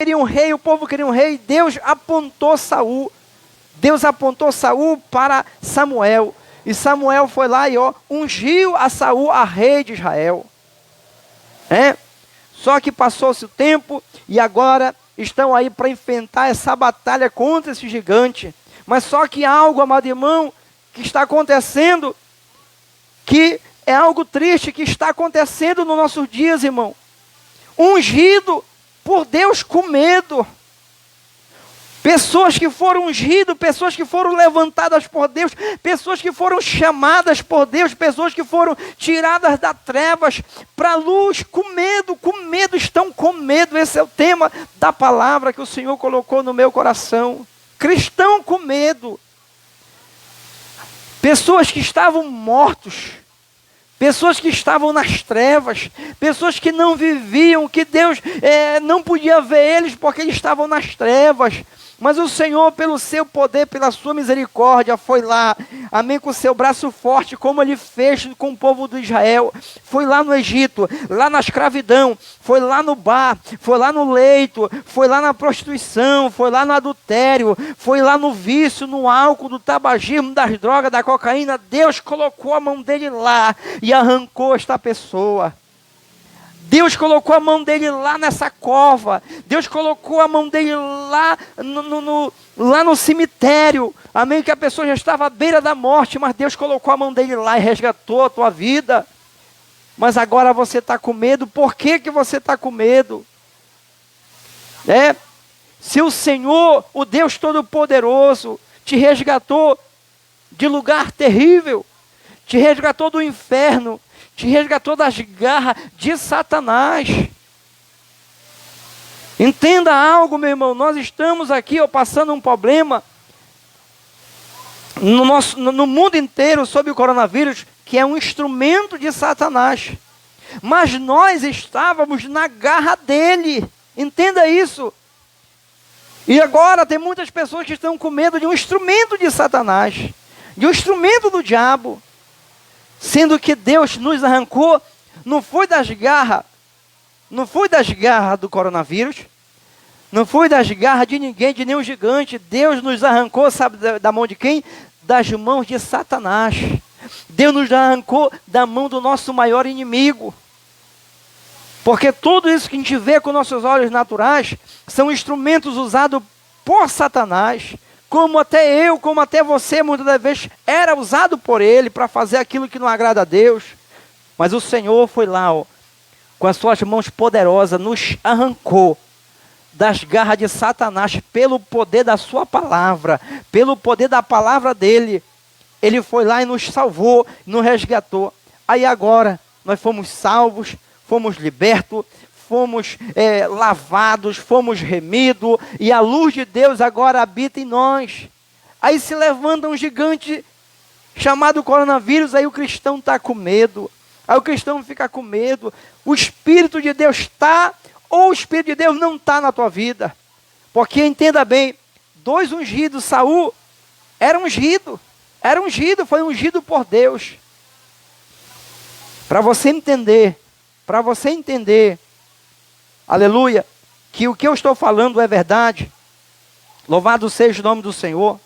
queria um rei, o povo queria um rei. Deus apontou Saul. Deus apontou Saul para Samuel. E Samuel foi lá e ungiu a Saul a rei de Israel. Só que passou-se o tempo e agora estão aí para enfrentar essa batalha contra esse gigante. Mas só que algo, amado irmão, que está acontecendo, que é algo triste, que está acontecendo nos nossos dias, irmão. Ungido por Deus com medo. Pessoas que foram ungidas, pessoas que foram levantadas por Deus, pessoas que foram chamadas por Deus, pessoas que foram tiradas das trevas para a luz, com medo, estão com medo. Esse é o tema da palavra que o Senhor colocou no meu coração. Cristão com medo. Pessoas que estavam mortos, pessoas que estavam nas trevas, pessoas que não viviam, que Deus não podia ver eles porque eles estavam nas trevas. Mas o Senhor, pelo seu poder, pela sua misericórdia, foi lá, amém, com o seu braço forte, como Ele fez com o povo de Israel. Foi lá no Egito, lá na escravidão, foi lá no bar, foi lá no leito, foi lá na prostituição, foi lá no adultério, foi lá no vício, no álcool, do tabagismo, das drogas, da cocaína. Deus colocou a mão dele lá e arrancou esta pessoa. Deus colocou a mão dele lá nessa cova. Deus colocou a mão dele lá no cemitério. Amém? Que a pessoa já estava à beira da morte, mas Deus colocou a mão dele lá e resgatou a tua vida. Mas agora você está com medo. Por que você está com medo? Se o Senhor, o Deus Todo-Poderoso, te resgatou de lugar terrível, te resgatou do inferno, te resgatou das garras de Satanás. Entenda algo, meu irmão, nós estamos aqui passando um problema no mundo inteiro sobre o coronavírus, que é um instrumento de Satanás. Mas nós estávamos na garra dele. Entenda isso. E agora tem muitas pessoas que estão com medo de um instrumento de Satanás, de um instrumento do diabo. Sendo que Deus nos arrancou, não foi das garras do coronavírus, não foi das garras de ninguém, de nenhum gigante. Deus nos arrancou, sabe da mão de quem? Das mãos de Satanás. Deus nos arrancou da mão do nosso maior inimigo. Porque tudo isso que a gente vê com nossos olhos naturais, são instrumentos usados por Satanás. Como até eu, como até você, muitas das vezes, era usado por ele para fazer aquilo que não agrada a Deus. Mas o Senhor foi lá, com as suas mãos poderosas, nos arrancou das garras de Satanás, pelo poder da sua palavra, pelo poder da palavra dele. Ele foi lá e nos salvou, nos resgatou. Aí agora, nós fomos salvos, fomos libertos, fomos lavados, fomos remidos, e a luz de Deus agora habita em nós. Aí se levanta um gigante chamado coronavírus, aí o cristão está com medo, aí o cristão fica com medo. O Espírito de Deus está, ou o Espírito de Deus não está na tua vida. Porque entenda bem, dois ungidos, Saul era ungido, foi ungido por Deus. Para você entender, aleluia, que o que eu estou falando é verdade. Louvado seja o nome do Senhor.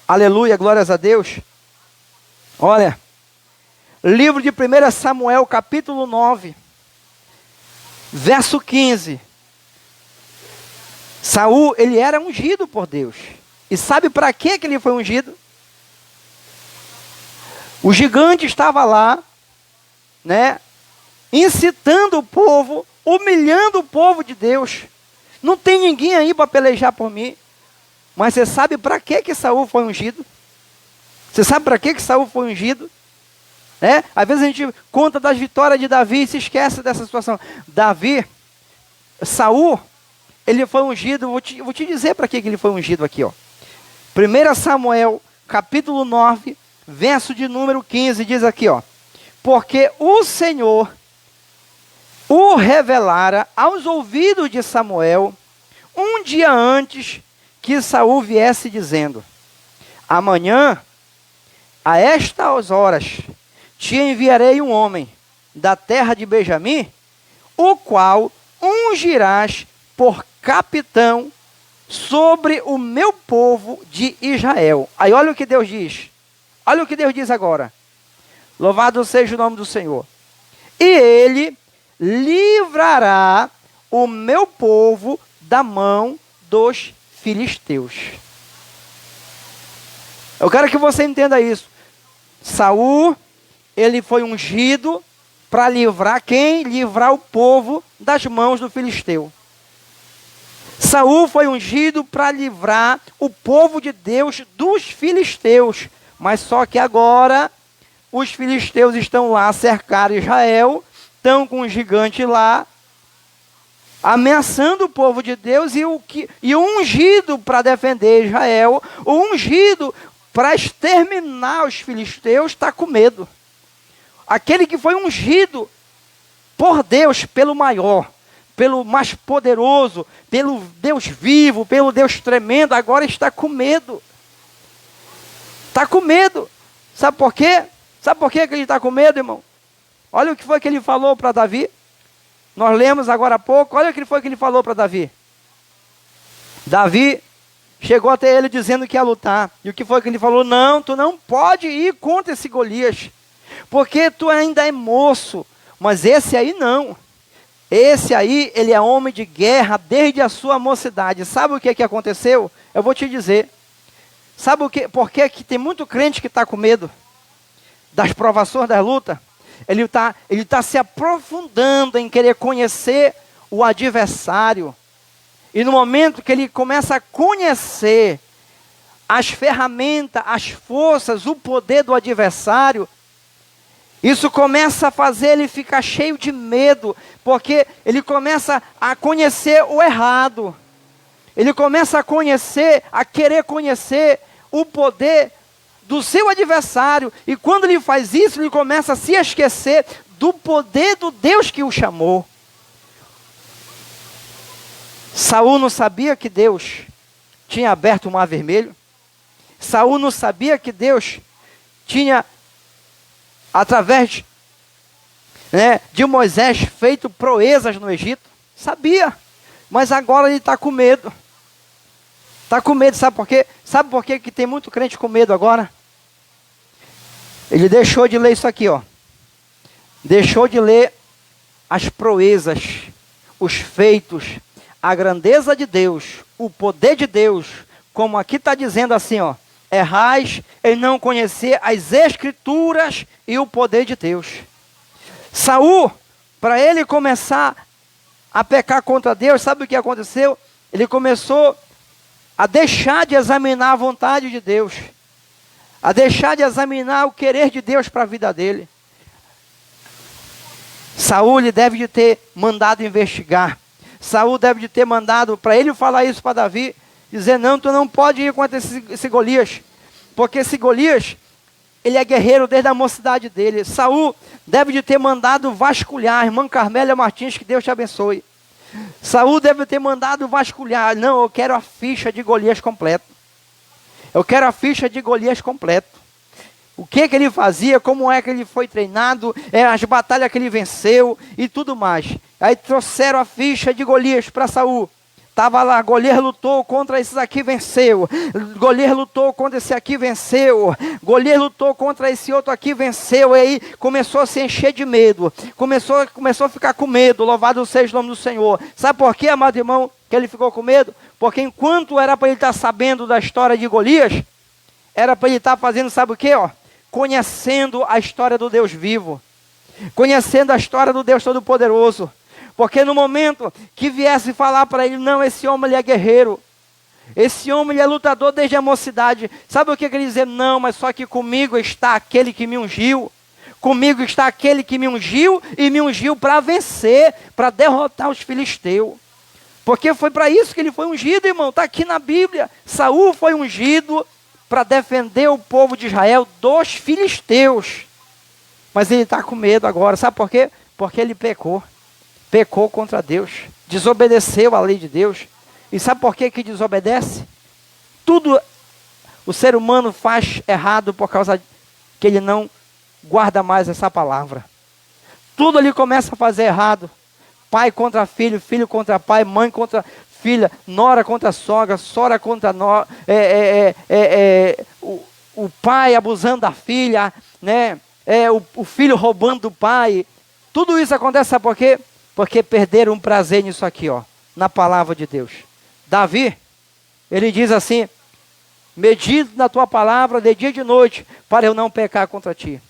Aleluia, glórias a Deus. Olha, livro de 1 Samuel, capítulo 9, verso 15. Saul, ele era ungido por Deus. E sabe para que ele foi ungido? O gigante estava lá, incitando o povo, humilhando o povo de Deus. Não tem ninguém aí para pelejar por mim. Mas você sabe para que Saul foi ungido? Você sabe para que Saul foi ungido? Às vezes a gente conta das vitórias de Davi e se esquece dessa situação. Saul, ele foi ungido, vou te dizer para que ele foi ungido aqui. 1 Samuel, capítulo 9, verso de número 15, diz aqui, porque o Senhor o revelara aos ouvidos de Samuel um dia antes que Saul viesse, dizendo: amanhã, a estas horas, te enviarei um homem da terra de Benjamim, o qual ungirás por capitão sobre o meu povo de Israel. Aí olha o que Deus diz. Olha o que Deus diz agora. Louvado seja o nome do Senhor. E ele livrará o meu povo da mão dos filisteus. Eu quero que você entenda isso. Saul, ele foi ungido para livrar quem? Livrar o povo das mãos do filisteu. Saul foi ungido para livrar o povo de Deus dos filisteus. Mas só que agora os filisteus estão lá, cercaram Israel, estão com um gigante lá, ameaçando o povo de Deus, e o ungido para defender Israel, o ungido para exterminar os filisteus, está com medo. Aquele que foi ungido por Deus, pelo maior, pelo mais poderoso, pelo Deus vivo, pelo Deus tremendo, agora está com medo. Está com medo. Sabe por quê? Sabe por quê que ele está com medo, irmão? Olha o que foi que ele falou para Davi. Nós lemos agora há pouco. Olha o que foi que ele falou para Davi. Davi chegou até ele dizendo que ia lutar. E o que foi que ele falou? Não, tu não pode ir contra esse Golias, porque tu ainda é moço. Mas esse aí não. Esse aí, ele é homem de guerra desde a sua mocidade. Sabe o que aconteceu? Eu vou te dizer. Sabe o que? Por que tem muito crente que está com medo das provações, das lutas? Ele tá se aprofundando em querer conhecer o adversário. E no momento que ele começa a conhecer as ferramentas, as forças, o poder do adversário, isso começa a fazer ele ficar cheio de medo, porque ele começa a conhecer o errado. Ele começa a querer conhecer o poder do seu adversário. E quando ele faz isso, ele começa a se esquecer do poder do Deus que o chamou. Saul não sabia que Deus tinha aberto o mar vermelho. Saul não sabia que Deus tinha, através de Moisés, feito proezas no Egito. Sabia, mas agora ele está com medo. Está com medo, sabe por quê? Sabe por quê que tem muito crente com medo agora? Ele deixou de ler isso aqui, ó. Deixou de ler as proezas, os feitos, a grandeza de Deus, o poder de Deus. Como aqui está dizendo assim, ó. Errais em não conhecer as Escrituras e o poder de Deus. Saul, para ele começar a pecar contra Deus, sabe o que aconteceu? Ele começou a deixar de examinar a vontade de Deus, a deixar de examinar o querer de Deus para a vida dele. Saul deve de ter mandado investigar. Saul deve de ter mandado para ele falar isso para Davi, dizer, não, tu não pode ir contra esse Golias, porque esse Golias, ele é guerreiro desde a mocidade dele. Saul deve de ter mandado vasculhar, irmã Carmélia Martins, que Deus te abençoe. Saul deve ter mandado vasculhar, não, eu quero a ficha de Golias completo. Eu quero a ficha de Golias completo. O que ele fazia, como é que ele foi treinado, as batalhas que ele venceu e tudo mais. Aí trouxeram a ficha de Golias para Saul. Estava lá, Golias lutou contra esses aqui, venceu. Golias lutou contra esse aqui, venceu. Golias lutou contra esse outro aqui, venceu. E aí começou a se encher de medo. Começou a ficar com medo. Louvado seja o nome do Senhor. Sabe por quê, amado irmão, que ele ficou com medo? Porque enquanto era para ele estar sabendo da história de Golias, era para ele estar fazendo, sabe o quê? Conhecendo a história do Deus vivo. Conhecendo a história do Deus Todo-Poderoso. Porque no momento que viesse falar para ele, não, esse homem ele é guerreiro, esse homem ele é lutador desde a mocidade, sabe o que ele dizer? Não, mas só que comigo está aquele que me ungiu, comigo está aquele que me ungiu, e me ungiu para vencer, para derrotar os filisteus, porque foi para isso que ele foi ungido, irmão, está aqui na Bíblia. Saul foi ungido para defender o povo de Israel dos filisteus, mas ele está com medo agora, sabe por quê? Porque ele pecou contra Deus, desobedeceu a lei de Deus. E sabe por que desobedece? Tudo o ser humano faz errado por causa que ele não guarda mais essa palavra. Tudo ele começa a fazer errado. Pai contra filho, filho contra pai, mãe contra filha, nora contra a sogra, sogra contra o pai abusando da filha, né? O filho roubando do pai. Tudo isso acontece, sabe por quê? Porque perderam um prazer nisso aqui, ó, na palavra de Deus. Davi, ele diz assim: medito na tua palavra de dia e de noite, para eu não pecar contra ti.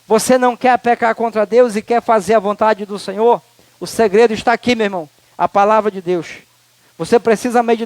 Você não quer pecar contra Deus e quer fazer a vontade do Senhor? O segredo está aqui, meu irmão, a palavra de Deus. Você precisa meditar.